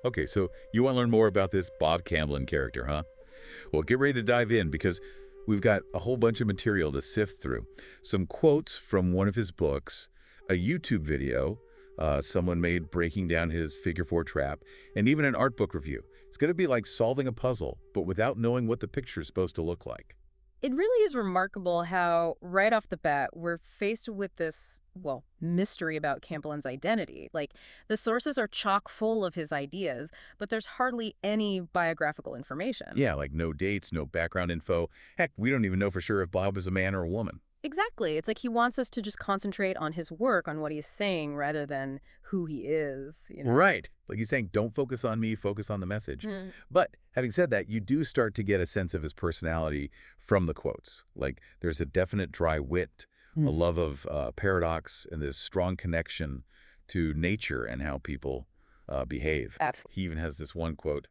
Okay, so you want to learn more about this Bob Camblin character, huh? Well, get ready to dive in because we've got a whole bunch of material to sift through. Some quotes from one of his books, a YouTube video someone made breaking down his figure four trap, and even an art book review. It's going to be like solving a puzzle, but without knowing what the picture is supposed to look like. It really is remarkable how, right off the bat, we're faced with this, well, mystery about Campbell's identity. Like, the sources are chock full of his ideas, but there's hardly any biographical information. Yeah, like no dates, no background info. Heck, we don't even know for sure if Bob is a man or a woman. Exactly. It's like he wants us to just concentrate on his work, on what he's saying, rather than who he is. Right. Like he's saying, don't focus on me, focus on the message. Mm. But having said that, you do start to get a sense of his personality from the quotes. Like there's a definite dry wit, a Mm. love of paradox, and this strong connection to nature and how people behave. Absolutely. He even has this one quote: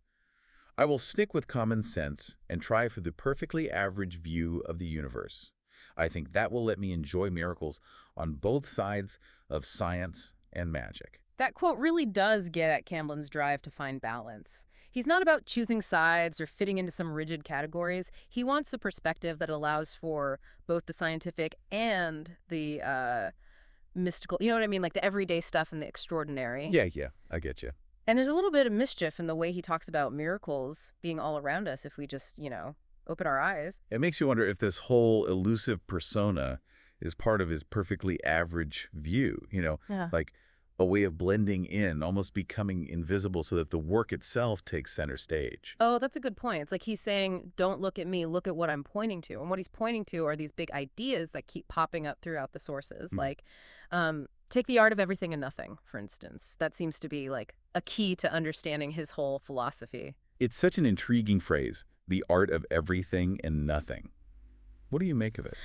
I will stick with common sense and try for the perfectly average view of the universe. I think that will let me enjoy miracles on both sides of science and magic. That quote really does get at Camblin's drive to find balance. He's not about choosing sides or fitting into some rigid categories. He wants a perspective that allows for both the scientific and the mystical, you know what I mean? Like the everyday stuff and the extraordinary. Yeah, I get you. And there's a little bit of mischief in the way he talks about miracles being all around us if we just, open our eyes. It makes you wonder if this whole elusive persona is part of his perfectly average view, Yeah. like a way of blending in, almost becoming invisible so that the work itself takes center stage. Oh, that's a good point. It's like he's saying, don't look at me, look at what I'm pointing to. And what he's pointing to are these big ideas that keep popping up throughout the sources. Mm. Like, take the art of everything and nothing, for instance. That seems to be like a key to understanding his whole philosophy. It's such an intriguing phrase, the art of everything and nothing. What do you make of it?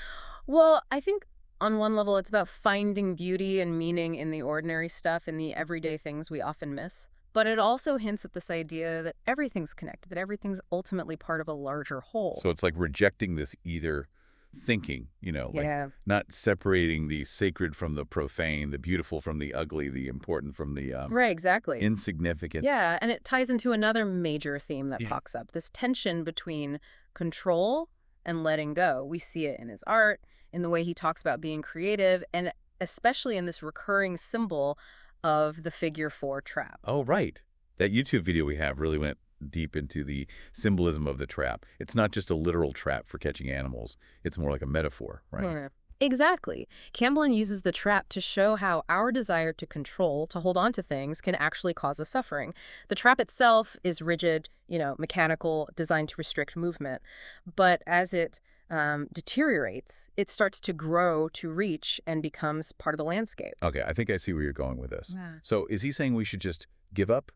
Well, I think on one level, it's about finding beauty and meaning in the ordinary stuff, in the everyday things we often miss. But it also hints at this idea that everything's connected, that everything's ultimately part of a larger whole. So it's like rejecting this either thinking, like Yeah. not separating the sacred from the profane, the beautiful from the ugly, the important from the Right, exactly. insignificant. Yeah, and it ties into another major theme that Yeah. pops up, this tension between control and letting go. We see it in his art, in the way he talks about being creative, and especially in this recurring symbol of the figure four trap. Oh, right. That YouTube video we have really went deep into the symbolism of the trap. It's not just a literal trap for catching animals. It's more like a metaphor, right? Hmm. Exactly. Camblin uses the trap to show how our desire to control, to hold on to things, can actually cause us suffering. The trap itself is rigid, mechanical, designed to restrict movement. But as it deteriorates, it starts to grow, to reach, and becomes part of the landscape. Okay, I think I see where you're going with this. Yeah. So is he saying we should just give up,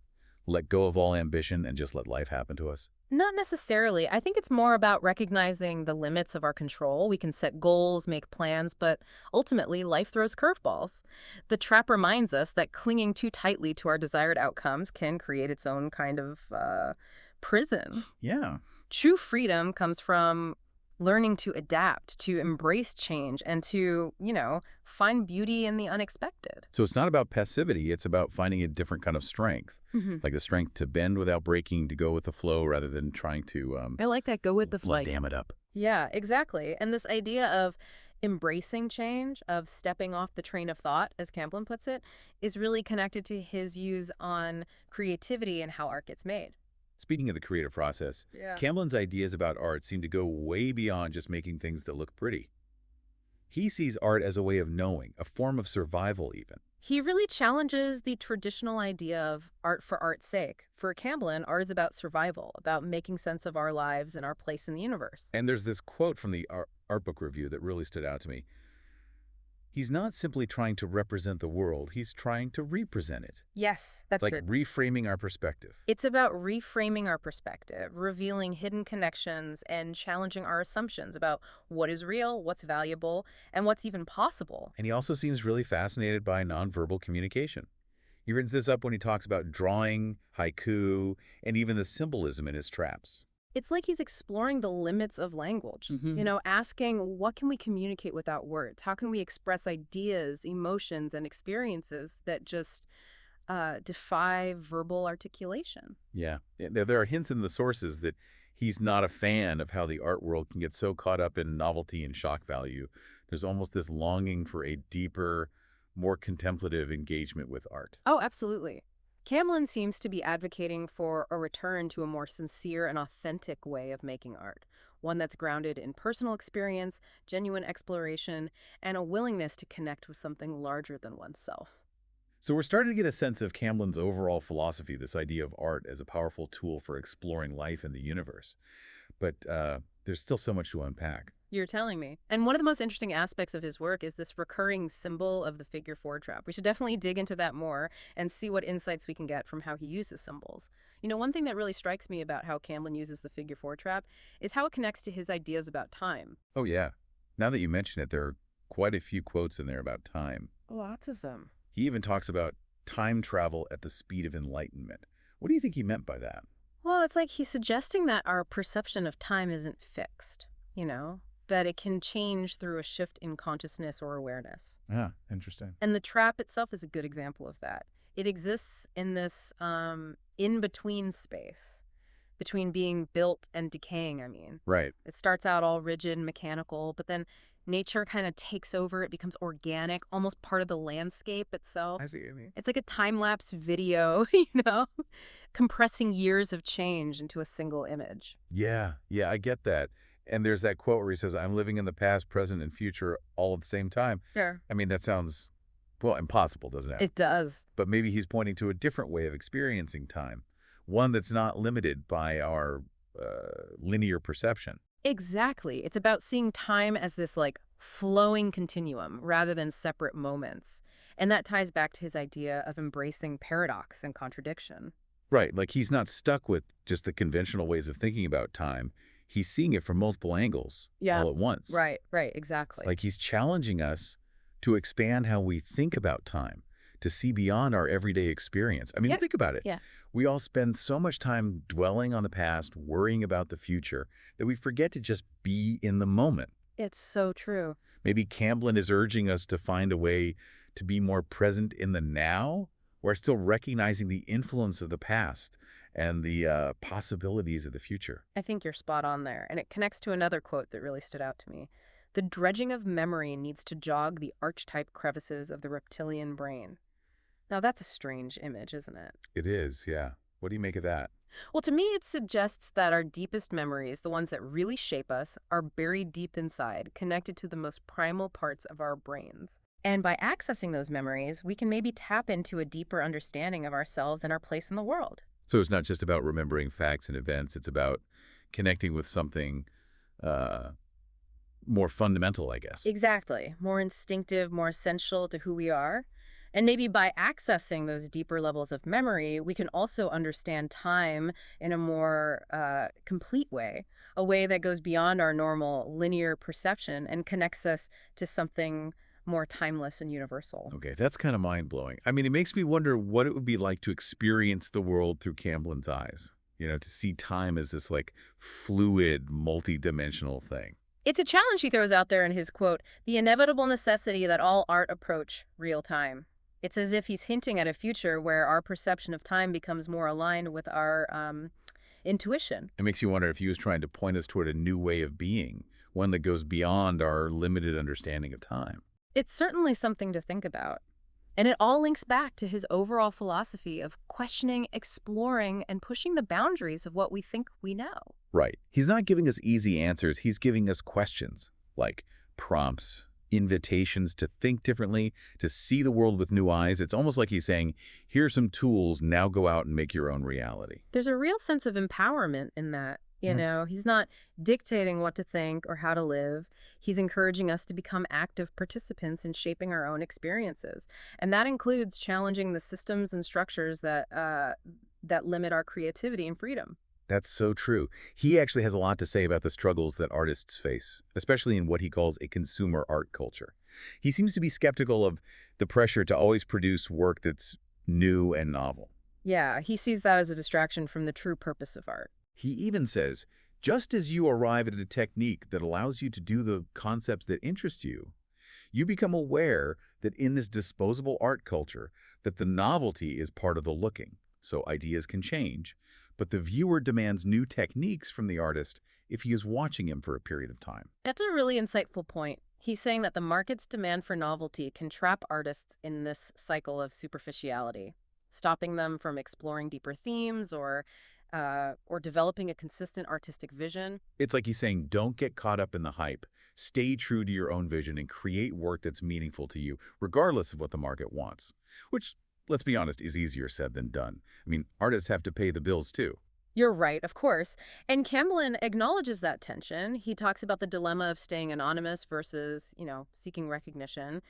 let go of all ambition, and just let life happen to us? Not necessarily. I think it's more about recognizing the limits of our control. We can set goals, make plans, but ultimately life throws curveballs. The trap reminds us that clinging too tightly to our desired outcomes can create its own kind of prison. Yeah. True freedom comes from learning to adapt, to embrace change, and to, find beauty in the unexpected. So it's not about passivity. It's about finding a different kind of strength, like the strength to bend without breaking, to go with the flow rather than trying to I like that. Go with the flow. dam it up. Yeah, exactly. And this idea of embracing change, of stepping off the train of thought, as Camblin puts it, is really connected to his views on creativity and how art gets made. Speaking of the creative process, Yeah. Camblin's ideas about art seem to go way beyond just making things that look pretty. He sees art as a way of knowing, a form of survival even. He really challenges the traditional idea of art for art's sake. For Camblin, art is about survival, about making sense of our lives and our place in the universe. And there's this quote from the art book review that really stood out to me. He's not simply trying to represent the world, he's trying to represent it. Yes, It's that's like it. reframing our perspective. It's about reframing our perspective, revealing hidden connections, and challenging our assumptions about what is real, what's valuable, and what's even possible. And he also seems really fascinated by nonverbal communication. He brings this up when he talks about drawing, haiku, and even the symbolism in his traps. It's like he's exploring the limits of language, asking what can we communicate without words? How can we express ideas, emotions, and experiences that just defy verbal articulation. Yeah. There are hints in the sources that he's not a fan of how the art world can get so caught up in novelty and shock value. There's almost this longing for a deeper, more contemplative engagement with art. Oh, absolutely. Camblin seems to be advocating for a return to a more sincere and authentic way of making art, one that's grounded in personal experience, genuine exploration, and a willingness to connect with something larger than oneself. So we're starting to get a sense of Camblin's overall philosophy, this idea of art as a powerful tool for exploring life and the universe. But there's still so much to unpack. You're telling me. And one of the most interesting aspects of his work is this recurring symbol of the figure four trap. We should definitely dig into that more and see what insights we can get from how he uses symbols. You know, one thing that really strikes me about how Camblin uses the figure four trap is how it connects to his ideas about time. Oh, yeah. Now that you mention it, there are quite a few quotes in there about time. Lots of them. He even talks about time travel at the speed of enlightenment. What do you think he meant by that? Well, it's like he's suggesting that our perception of time isn't fixed, you know, that it can change through a shift in consciousness or awareness. Yeah, interesting. And the trap itself is a good example of that. It exists in this in-between space, between being built and decaying, I mean. Right. It starts out all rigid and mechanical, but then nature kind of takes over. It becomes organic, almost part of the landscape itself. I see what you mean. It's like a time-lapse video, you know, compressing years of change into a single image. Yeah, I get that. And there's that quote where he says, I'm living in the past, present, and future all at the same time. Sure. I mean, that sounds, well, impossible, doesn't it? It does. But maybe he's pointing to a different way of experiencing time, one that's not limited by our linear perception. Exactly. It's about seeing time as this like flowing continuum rather than separate moments. And that ties back to his idea of embracing paradox and contradiction. Right, like he's not stuck with just the conventional ways of thinking about time. He's seeing it from multiple angles all at once. Right, exactly. Like he's challenging us to expand how we think about time, to see beyond our everyday experience. I mean, think about it. Yeah. We all spend so much time dwelling on the past, worrying about the future, that we forget to just be in the moment. It's so true. Maybe Camblin is urging us to find a way to be more present in the now, while still recognizing the influence of the past and the possibilities of the future. I think you're spot on there. And it connects to another quote that really stood out to me. The dredging of memory needs to jog the archetype crevices of the reptilian brain. Now, that's a strange image, isn't it? It is, yeah. What do you make of that? Well, to me, it suggests that our deepest memories, the ones that really shape us, are buried deep inside, connected to the most primal parts of our brains. And by accessing those memories, we can maybe tap into a deeper understanding of ourselves and our place in the world. So it's not just about remembering facts and events. It's about connecting with something more fundamental, I guess. Exactly. More instinctive, more essential to who we are. And maybe by accessing those deeper levels of memory, we can also understand time in a more complete way, a way that goes beyond our normal linear perception and connects us to something more timeless and universal. Okay, that's kind of mind-blowing. I mean, it makes me wonder what it would be like to experience the world through Camblin's eyes. You know, to see time as this, like, fluid, multi-dimensional thing. It's a challenge he throws out there in his quote, the inevitable necessity that all art approach real time. It's as if he's hinting at a future where our perception of time becomes more aligned with our intuition. It makes you wonder if he was trying to point us toward a new way of being, one that goes beyond our limited understanding of time. It's certainly something to think about. And it all links back to his overall philosophy of questioning, exploring, and pushing the boundaries of what we think we know. Right. He's not giving us easy answers. He's giving us questions, like prompts, invitations to think differently, to see the world with new eyes. It's almost like he's saying, here's some tools, now go out and make your own reality. There's a real sense of empowerment in that. You know, he's not dictating what to think or how to live. He's encouraging us to become active participants in shaping our own experiences. And that includes challenging the systems and structures that limit our creativity and freedom. That's so true. He actually has a lot to say about the struggles that artists face, especially in what he calls a consumer art culture. He seems to be skeptical of the pressure to always produce work that's new and novel. Yeah, he sees that as a distraction from the true purpose of art. He even says, just as you arrive at a technique that allows you to do the concepts that interest you, You become aware that in this disposable art culture, that the novelty is part of the looking. So ideas can change, but the viewer demands new techniques from the artist if he is watching him for a period of time. That's a really insightful point. He's saying that the market's demand for novelty can trap artists in this cycle of superficiality, stopping them from exploring deeper themes or developing a consistent artistic vision. It's like he's saying, don't get caught up in the hype. Stay true to your own vision and create work that's meaningful to you, regardless of what the market wants. Which, let's be honest, is easier said than done. I mean, artists have to pay the bills too. You're right, of course. And Camblin acknowledges that tension. He talks about the dilemma of staying anonymous versus, seeking recognition.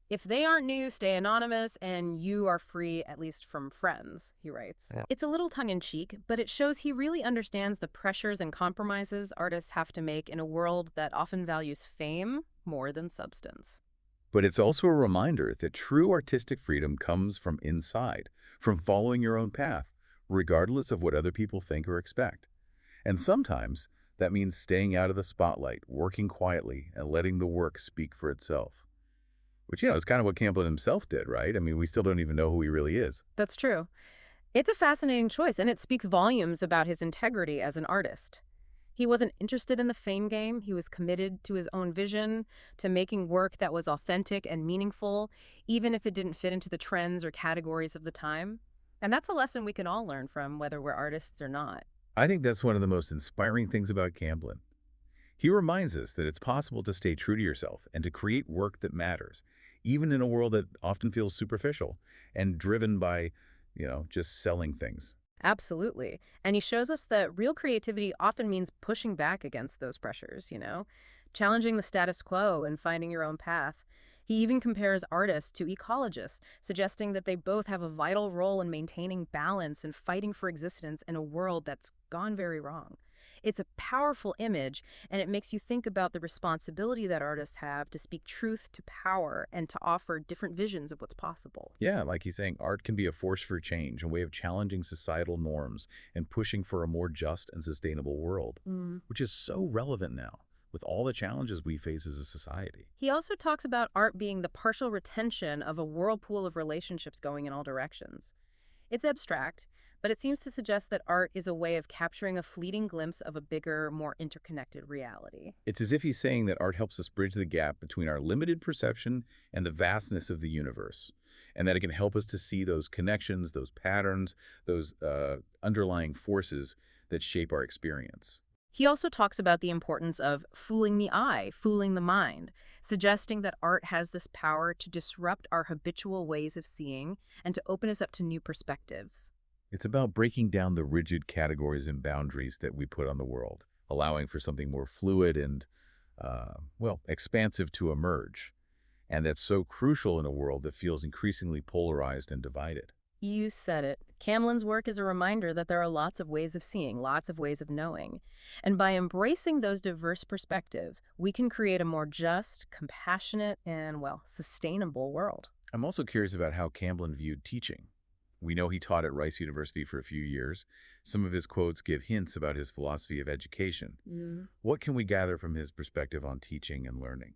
If they aren't new, stay anonymous, and you are free, at least from friends, he writes. Yeah. It's a little tongue-in-cheek, but it shows he really understands the pressures and compromises artists have to make in a world that often values fame more than substance. But it's also a reminder that true artistic freedom comes from inside, from following your own path, regardless of what other people think or expect. And sometimes that means staying out of the spotlight, working quietly, and letting the work speak for itself. Which, is kind of what Camblin himself did, right? I mean, we still don't even know who he really is. That's true. It's a fascinating choice, and it speaks volumes about his integrity as an artist. He wasn't interested in the fame game. He was committed to his own vision, to making work that was authentic and meaningful, even if it didn't fit into the trends or categories of the time. And that's a lesson we can all learn from, whether we're artists or not. I think that's one of the most inspiring things about Camblin. He reminds us that it's possible to stay true to yourself and to create work that matters, even in a world that often feels superficial and driven by, just selling things. Absolutely. And he shows us that real creativity often means pushing back against those pressures, challenging the status quo and finding your own path. He even compares artists to ecologists, suggesting that they both have a vital role in maintaining balance and fighting for existence in a world that's gone very wrong. It's a powerful image, and it makes you think about the responsibility that artists have to speak truth to power and to offer different visions of what's possible. Yeah, like he's saying, art can be a force for change, a way of challenging societal norms and pushing for a more just and sustainable world, which is so relevant now with all the challenges we face as a society. He also talks about art being the partial retention of a whirlpool of relationships going in all directions. It's abstract, but it seems to suggest that art is a way of capturing a fleeting glimpse of a bigger, more interconnected reality. It's as if he's saying that art helps us bridge the gap between our limited perception and the vastness of the universe, and that it can help us to see those connections, those patterns, those underlying forces that shape our experience. He also talks about the importance of fooling the eye, fooling the mind, suggesting that art has this power to disrupt our habitual ways of seeing and to open us up to new perspectives. It's about breaking down the rigid categories and boundaries that we put on the world, allowing for something more fluid and, expansive to emerge. And that's so crucial in a world that feels increasingly polarized and divided. You said it. Camblin's work is a reminder that there are lots of ways of seeing, lots of ways of knowing. And by embracing those diverse perspectives, we can create a more just, compassionate, and, sustainable world. I'm also curious about how Camblin viewed teaching. We know he taught at Rice University for a few years. Some of his quotes give hints about his philosophy of education. What can we gather from his perspective on teaching and learning?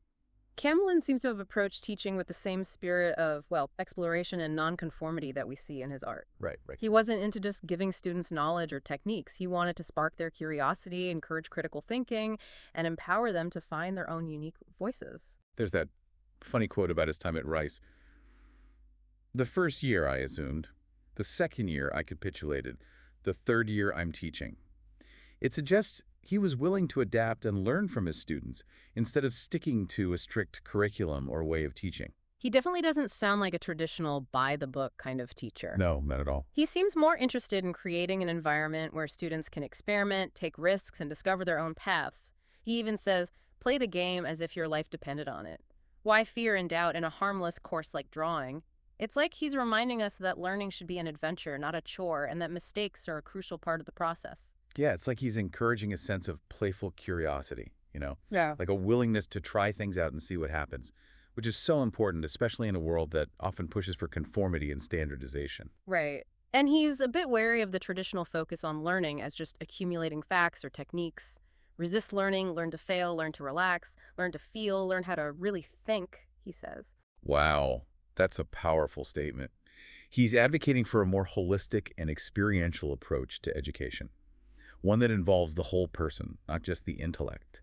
Camblin seems to have approached teaching with the same spirit of, exploration and nonconformity that we see in his art. Right. He wasn't into just giving students knowledge or techniques. He wanted to spark their curiosity, encourage critical thinking, and empower them to find their own unique voices. There's that funny quote about his time at Rice. The first year, I assumed. The second year, I capitulated. The third year, I'm teaching. It suggests he was willing to adapt and learn from his students instead of sticking to a strict curriculum or way of teaching. He definitely doesn't sound like a traditional by-the-book kind of teacher. No, not at all. He seems more interested in creating an environment where students can experiment, take risks, and discover their own paths. He even says, play the game as if your life depended on it. Why fear and doubt in a harmless course like drawing? It's like he's reminding us that learning should be an adventure, not a chore, and that mistakes are a crucial part of the process. Yeah, it's like he's encouraging a sense of playful curiosity, Yeah. like a willingness to try things out and see what happens, which is so important, especially in a world that often pushes for conformity and standardization. Right. And he's a bit wary of the traditional focus on learning as just accumulating facts or techniques. Resist learning, learn to fail, learn to relax, learn to feel, learn how to really think, he says. Wow, that's a powerful statement. He's advocating for a more holistic and experiential approach to education, one that involves the whole person, not just the intellect.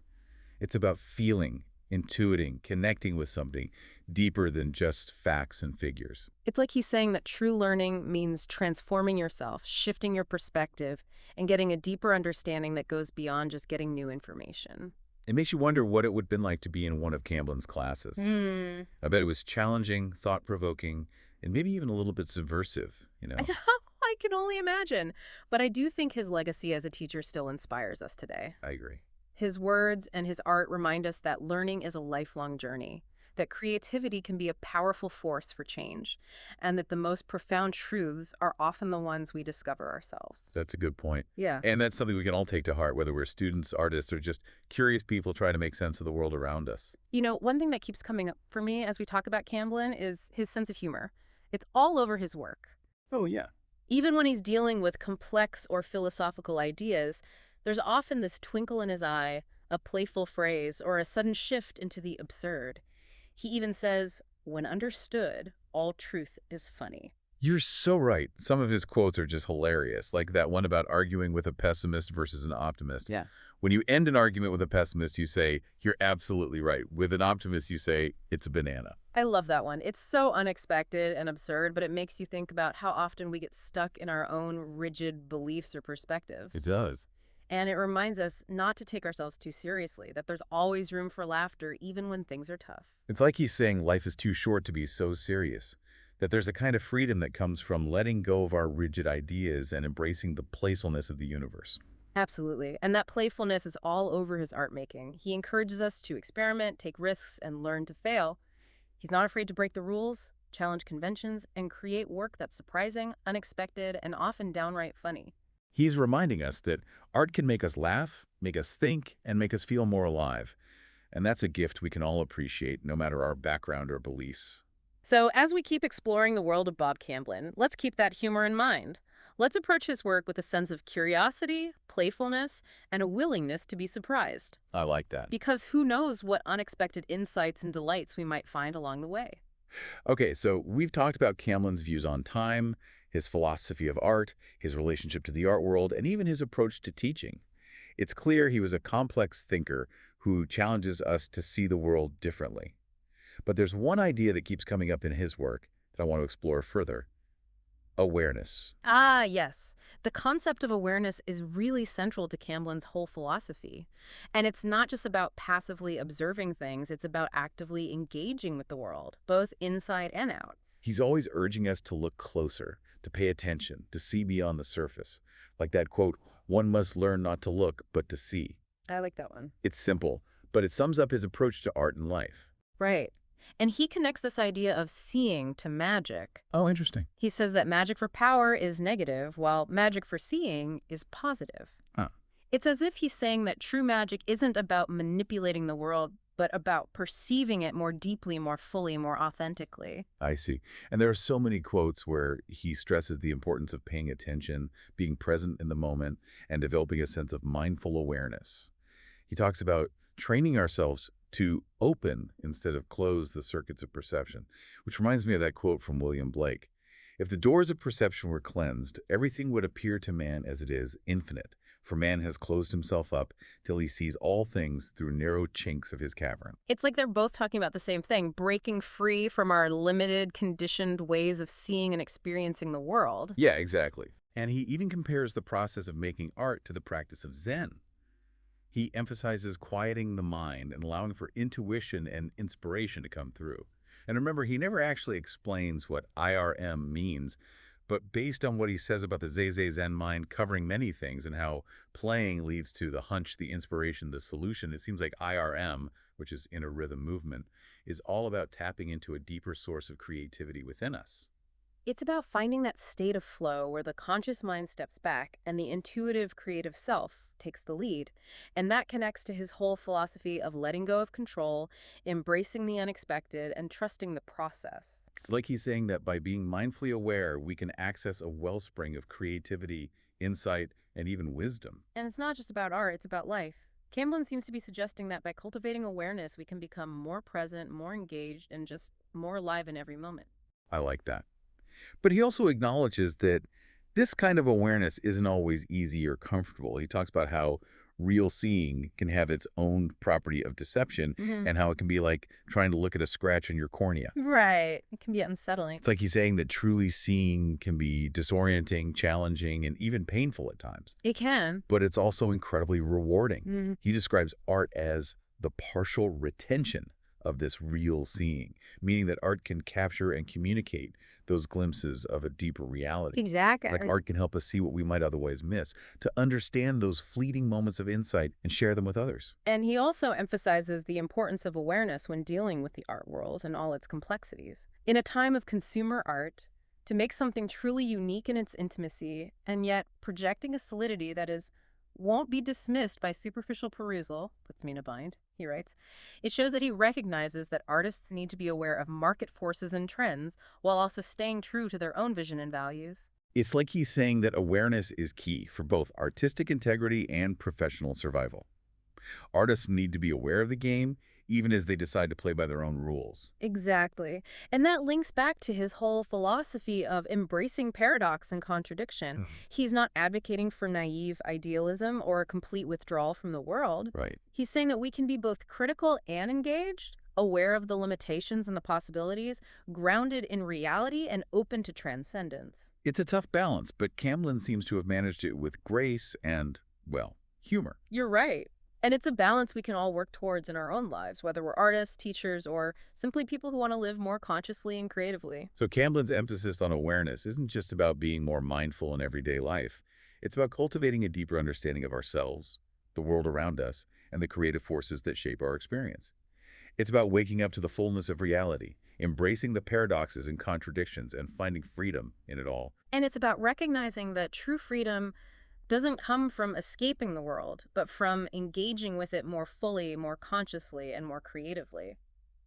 It's about feeling, intuiting, connecting with something deeper than just facts and figures. It's like he's saying that true learning means transforming yourself, shifting your perspective, and getting a deeper understanding that goes beyond just getting new information. It makes you wonder what it would have been like to be in one of Camblin's classes. Hmm. I bet it was challenging, thought-provoking, and maybe even a little bit subversive, you I know? know, I can only imagine. But I do think his legacy as a teacher still inspires us today. I agree. His words and his art remind us that learning is a lifelong journey, that creativity can be a powerful force for change, and that the most profound truths are often the ones we discover ourselves. That's a good point. Yeah. And that's something we can all take to heart, whether we're students, artists, or just curious people trying to make sense of the world around us. You know, one thing that keeps coming up for me as we talk about Camblin is his sense of humor. It's all over his work. Oh, yeah. Even when he's dealing with complex or philosophical ideas, there's often this twinkle in his eye, a playful phrase, or a sudden shift into the absurd. He even says, "When understood, all truth is funny." You're so right. Some of his quotes are just hilarious, like that one about arguing with a pessimist versus an optimist. Yeah. When you end an argument with a pessimist, you say, "You're absolutely right." With an optimist, you say, "It's a banana." I love that one. It's so unexpected and absurd, but it makes you think about how often we get stuck in our own rigid beliefs or perspectives. It does. And it reminds us not to take ourselves too seriously, that there's always room for laughter, even when things are tough. It's like he's saying life is too short to be so serious, that there's a kind of freedom that comes from letting go of our rigid ideas and embracing the playfulness of the universe. Absolutely. And that playfulness is all over his art making. He encourages us to experiment, take risks, and learn to fail. He's not afraid to break the rules, challenge conventions, and create work that's surprising, unexpected, and often downright funny. He's reminding us that art can make us laugh, make us think, and make us feel more alive. And that's a gift we can all appreciate, no matter our background or beliefs. So, as we keep exploring the world of Bob Camblin, let's keep that humor in mind. Let's approach his work with a sense of curiosity, playfulness, and a willingness to be surprised. I like that. Because who knows what unexpected insights and delights we might find along the way. Okay, so we've talked about Camlin's views on time, his philosophy of art, his relationship to the art world, and even his approach to teaching. It's clear he was a complex thinker who challenges us to see the world differently. But there's one idea that keeps coming up in his work that I want to explore further: awareness. Ah, yes. The concept of awareness is really central to Camblin's whole philosophy. And it's not just about passively observing things, it's about actively engaging with the world, both inside and out. He's always urging us to look closer, to pay attention, to see beyond the surface. Like that quote, "One must learn not to look, but to see." I like that one. It's simple, but it sums up his approach to art and life. Right. And he connects this idea of seeing to magic. Oh, interesting. He says that magic for power is negative, while magic for seeing is positive. Huh. It's as if he's saying that true magic isn't about manipulating the world, but about perceiving it more deeply, more fully, more authentically. I see. And there are so many quotes where he stresses the importance of paying attention, being present in the moment, and developing a sense of mindful awareness. He talks about training ourselves to open instead of close the circuits of perception, which reminds me of that quote from William Blake. If the doors of perception were cleansed, everything would appear to man as it is, infinite, for man has closed himself up till he sees all things through narrow chinks of his cavern. It's like they're both talking about the same thing, breaking free from our limited, conditioned ways of seeing and experiencing the world. Yeah, exactly. And he even compares the process of making art to the practice of Zen. He emphasizes quieting the mind and allowing for intuition and inspiration to come through. And remember, he never actually explains what IRM means, but based on what he says about the Zeze Zen mind covering many things and how playing leads to the hunch, the inspiration, the solution, it seems like IRM, which is inner rhythm movement, is all about tapping into a deeper source of creativity within us. It's about finding that state of flow where the conscious mind steps back and the intuitive creative self takes the lead. And that connects to his whole philosophy of letting go of control, embracing the unexpected, and trusting the process. It's like he's saying that by being mindfully aware, we can access a wellspring of creativity, insight, and even wisdom. And it's not just about art, it's about life. Camblin seems to be suggesting that by cultivating awareness, we can become more present, more engaged, and just more alive in every moment. I like that. But he also acknowledges that this kind of awareness isn't always easy or comfortable. He talks about how real seeing can have its own property of deception Hmm. and how it can be like trying to look at a scratch in your cornea. Right. It can be unsettling. It's like he's saying that truly seeing can be disorienting, challenging, and even painful at times. It can. But it's also incredibly rewarding. Mm. He describes art as the partial retention of this real seeing, meaning that art can capture and communicate those glimpses of a deeper reality. Like Exactly. art can help us see what we might otherwise miss, to understand those fleeting moments of insight and share them with others. And he also emphasizes the importance of awareness when dealing with the art world and all its complexities. In a time of consumer art, to make something truly unique in its intimacy and yet projecting a solidity that is won't be dismissed by superficial perusal, puts me in a bind, he writes. It shows that he recognizes that artists need to be aware of market forces and trends while also staying true to their own vision and values. It's like he's saying that awareness is key for both artistic integrity and professional survival. Artists need to be aware of the game, even as they decide to play by their own rules. Exactly. And that links back to his whole philosophy of embracing paradox and contradiction. Mhm. He's not advocating for naive idealism or a complete withdrawal from the world. Right. He's saying that we can be both critical and engaged, aware of the limitations and the possibilities, grounded in reality and open to transcendence. It's a tough balance, but Camlin seems to have managed it with grace and, well, humor. You're right. And it's a balance we can all work towards in our own lives, whether we're artists, teachers, or simply people who want to live more consciously and creatively. So Camblin's emphasis on awareness isn't just about being more mindful in everyday life. It's about cultivating a deeper understanding of ourselves, the world around us, and the creative forces that shape our experience. It's about waking up to the fullness of reality, embracing the paradoxes and contradictions, and finding freedom in it all. And it's about recognizing that true freedom doesn't come from escaping the world, but from engaging with it more fully, more consciously, and more creatively.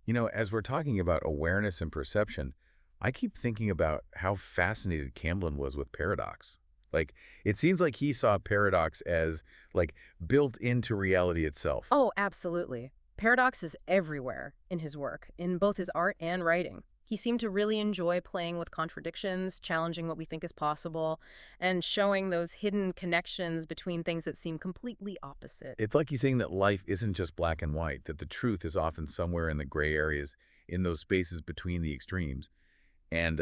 You know, as we're talking about awareness and perception, I keep thinking about how fascinated Camblin was with paradox. Like, it seems like he saw paradox as, like, built into reality itself. Oh, absolutely. Paradox is everywhere in his work, in both his art and writing. He seemed to really enjoy playing with contradictions, challenging what we think is possible, and showing those hidden connections between things that seem completely opposite. It's like he's saying that life isn't just black and white, that the truth is often somewhere in the gray areas, in those spaces between the extremes. And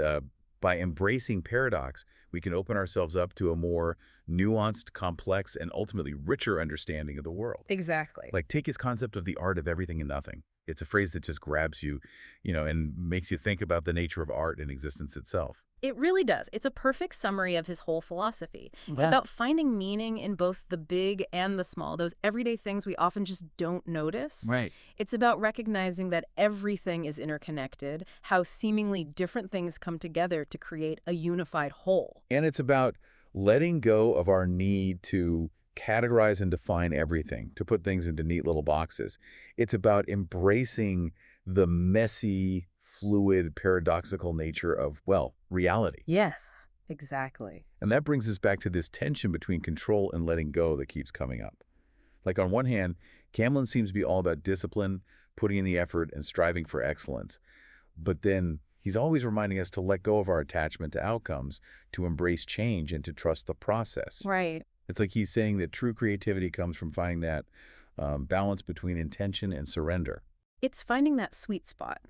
by embracing paradox, we can open ourselves up to a more nuanced, complex, and ultimately richer understanding of the world. Exactly. Like, take his concept of the art of everything and nothing. It's a phrase that just grabs you, and makes you think about the nature of art and existence itself. It really does. It's a perfect summary of his whole philosophy. It's Yeah. about finding meaning in both the big and the small, those everyday things we often just don't notice. Right. It's about recognizing that everything is interconnected, how seemingly different things come together to create a unified whole. And it's about letting go of our need to categorize and define everything, to put things into neat little boxes. It's about embracing the messy, fluid, paradoxical nature of, well, reality. Yes, exactly. And that brings us back to this tension between control and letting go that keeps coming up. Like, on one hand, Camlin seems to be all about discipline, putting in the effort, and striving for excellence. But then he's always reminding us to let go of our attachment to outcomes, to embrace change, and to trust the process. Right. It's like he's saying that true creativity comes from finding that balance between intention and surrender. It's finding that sweet spot.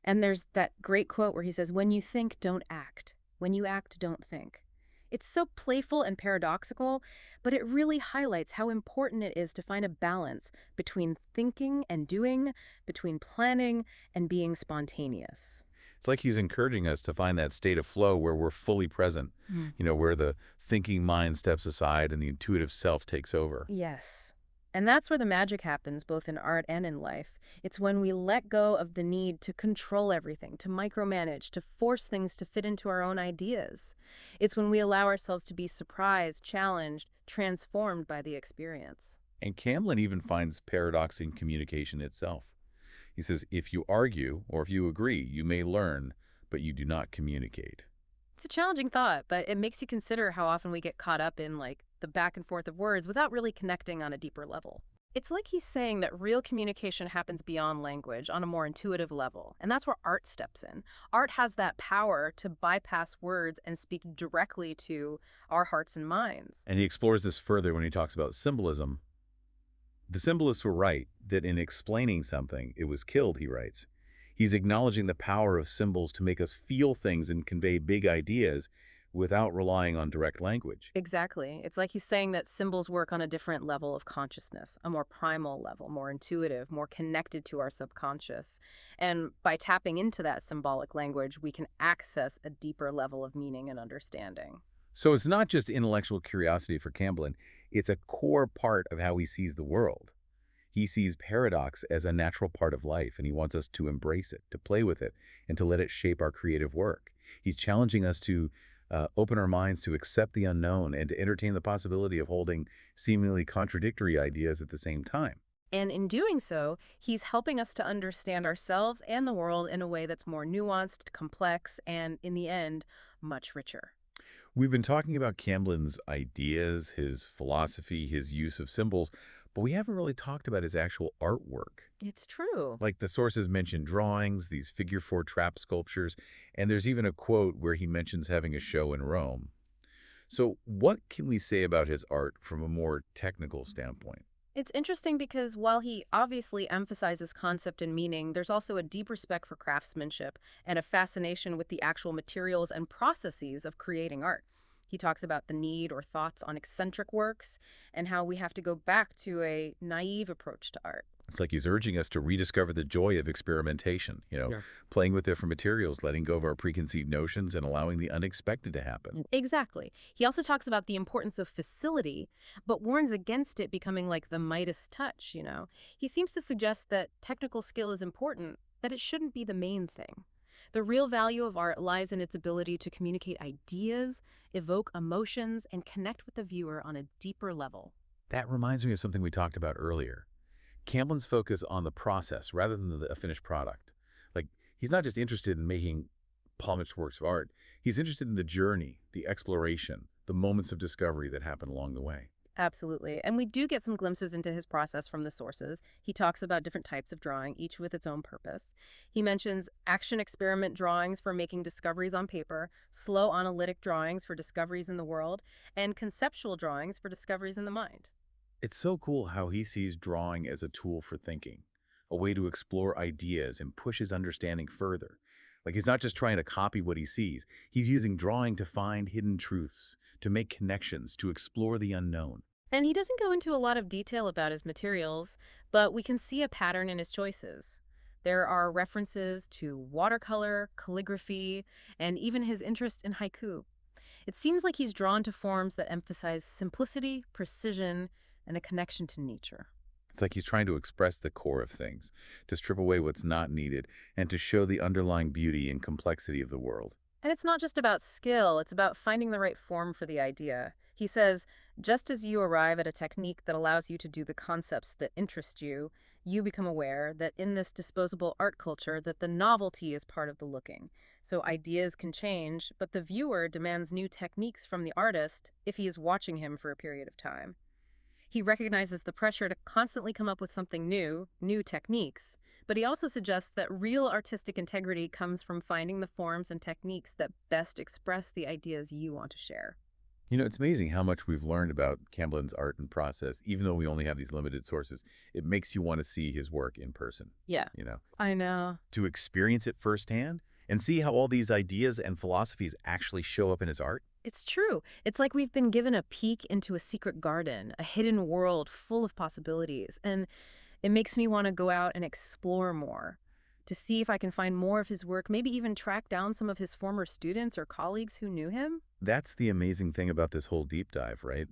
And there's that great quote where he says, "When you think, don't act. When you act, don't think." It's so playful and paradoxical, but it really highlights how important it is to find a balance between thinking and doing, between planning and being spontaneous. It's like he's encouraging us to find that state of flow where we're fully present, where the thinking mind steps aside and the intuitive self takes over. Yes. And that's where the magic happens, both in art and in life. It's when we let go of the need to control everything, to micromanage, to force things to fit into our own ideas. It's when we allow ourselves to be surprised, challenged, transformed by the experience. And Camlin even finds paradox in communication itself. He says, if you argue or if you agree, you may learn, but you do not communicate. It's a challenging thought, but it makes you consider how often we get caught up in, the back and forth of words without really connecting on a deeper level. It's like he's saying that real communication happens beyond language on a more intuitive level, and that's where art steps in. Art has that power to bypass words and speak directly to our hearts and minds. And he explores this further when he talks about symbolism. The symbolists were right that in explaining something, it was killed, he writes. He's acknowledging the power of symbols to make us feel things and convey big ideas without relying on direct language. Exactly. It's like he's saying that symbols work on a different level of consciousness, a more primal level, more intuitive, more connected to our subconscious. And by tapping into that symbolic language, we can access a deeper level of meaning and understanding. So it's not just intellectual curiosity for Camblin, it's a core part of how he sees the world. He sees paradox as a natural part of life, and he wants us to embrace it, to play with it, and to let it shape our creative work. He's challenging us to open our minds to accept the unknown and to entertain the possibility of holding seemingly contradictory ideas at the same time. And in doing so, he's helping us to understand ourselves and the world in a way that's more nuanced, complex, and in the end, much richer. We've been talking about Camblin's ideas, his philosophy, his use of symbols, but we haven't really talked about his actual artwork. It's true. Like the sources mention drawings, these figure four trap sculptures, and there's even a quote where he mentions having a show in Rome. So what can we say about his art from a more technical standpoint? It's interesting because while he obviously emphasizes concept and meaning, there's also a deep respect for craftsmanship and a fascination with the actual materials and processes of creating art. He talks about the need or thoughts on eccentric works and how we have to go back to a naive approach to art. It's like he's urging us to rediscover the joy of experimentation, Yeah. playing with different materials, letting go of our preconceived notions, and allowing the unexpected to happen. Exactly. He also talks about the importance of facility, but warns against it becoming like the Midas touch. He seems to suggest that technical skill is important, but it shouldn't be the main thing. The real value of art lies in its ability to communicate ideas, evoke emotions, and connect with the viewer on a deeper level. That reminds me of something we talked about earlier. Camblin's focus on the process rather than the finished product. Like, he's not just interested in making polished works of art. He's interested in the journey, the exploration, the moments of discovery that happen along the way. Absolutely. And we do get some glimpses into his process from the sources. He talks about different types of drawing, each with its own purpose. He mentions action experiment drawings for making discoveries on paper, slow analytic drawings for discoveries in the world, and conceptual drawings for discoveries in the mind. It's so cool how he sees drawing as a tool for thinking, a way to explore ideas and push his understanding further. Like he's not just trying to copy what he sees, he's using drawing to find hidden truths, to make connections, to explore the unknown. And he doesn't go into a lot of detail about his materials, but we can see a pattern in his choices. There are references to watercolor, calligraphy, and even his interest in haiku. It seems like he's drawn to forms that emphasize simplicity, precision, and a connection to nature. It's like he's trying to express the core of things, to strip away what's not needed, and to show the underlying beauty and complexity of the world. And it's not just about skill, it's about finding the right form for the idea. He says, just as you arrive at a technique that allows you to do the concepts that interest you, you become aware that in this disposable art culture that the novelty is part of the looking. So ideas can change, but the viewer demands new techniques from the artist if he is watching him for a period of time. He recognizes the pressure to constantly come up with something new techniques, but he also suggests that real artistic integrity comes from finding the forms and techniques that best express the ideas you want to share. It's amazing how much we've learned about Camblin's art and process, even though we only have these limited sources. It makes you want to see his work in person, Yeah, I know. to experience it firsthand and see how all these ideas and philosophies actually show up in his art. It's true. It's like we've been given a peek into a secret garden, a hidden world full of possibilities. And it makes me want to go out and explore more, to see if I can find more of his work, maybe even track down some of his former students or colleagues who knew him. That's the amazing thing about this whole deep dive, right?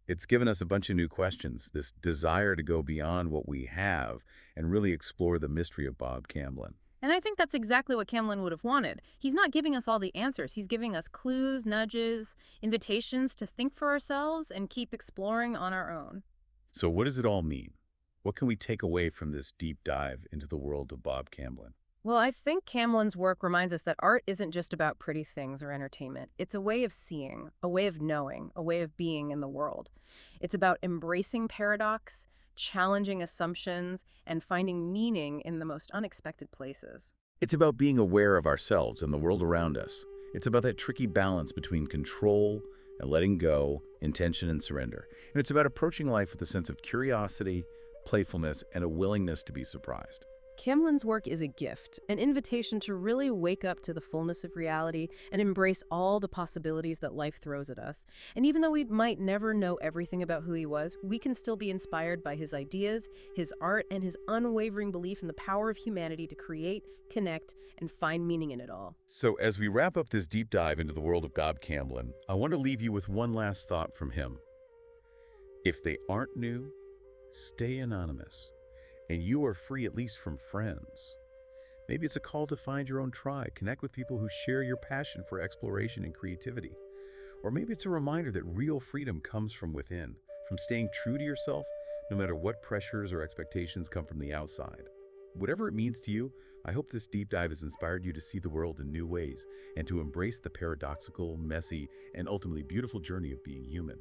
It's given us a bunch of new questions, this desire to go beyond what we have and really explore the mystery of Bob Camblin. And I think that's exactly what Camlin would have wanted. He's not giving us all the answers. He's giving us clues, nudges, invitations to think for ourselves and keep exploring on our own. So what does it all mean? What can we take away from this deep dive into the world of Bob Camblin? Well, I think Camlin's work reminds us that art isn't just about pretty things or entertainment. It's a way of seeing, a way of knowing, a way of being in the world. It's about embracing paradox, challenging assumptions and finding meaning in the most unexpected places. It's about being aware of ourselves and the world around us. It's about that tricky balance between control and letting go, intention and surrender. And it's about approaching life with a sense of curiosity, playfulness, and a willingness to be surprised. Camblin's work is a gift, an invitation to really wake up to the fullness of reality and embrace all the possibilities that life throws at us. And even though we might never know everything about who he was, we can still be inspired by his ideas, his art, and his unwavering belief in the power of humanity to create, connect, and find meaning in it all. So as we wrap up this deep dive into the world of Bob Camblin, I want to leave you with one last thought from him. If they aren't new, stay anonymous. And you are free at least from friends. Maybe it's a call to find your own tribe, connect with people who share your passion for exploration and creativity. Or maybe it's a reminder that real freedom comes from within, from staying true to yourself, no matter what pressures or expectations come from the outside. Whatever it means to you, I hope this deep dive has inspired you to see the world in new ways and to embrace the paradoxical, messy, and ultimately beautiful journey of being human.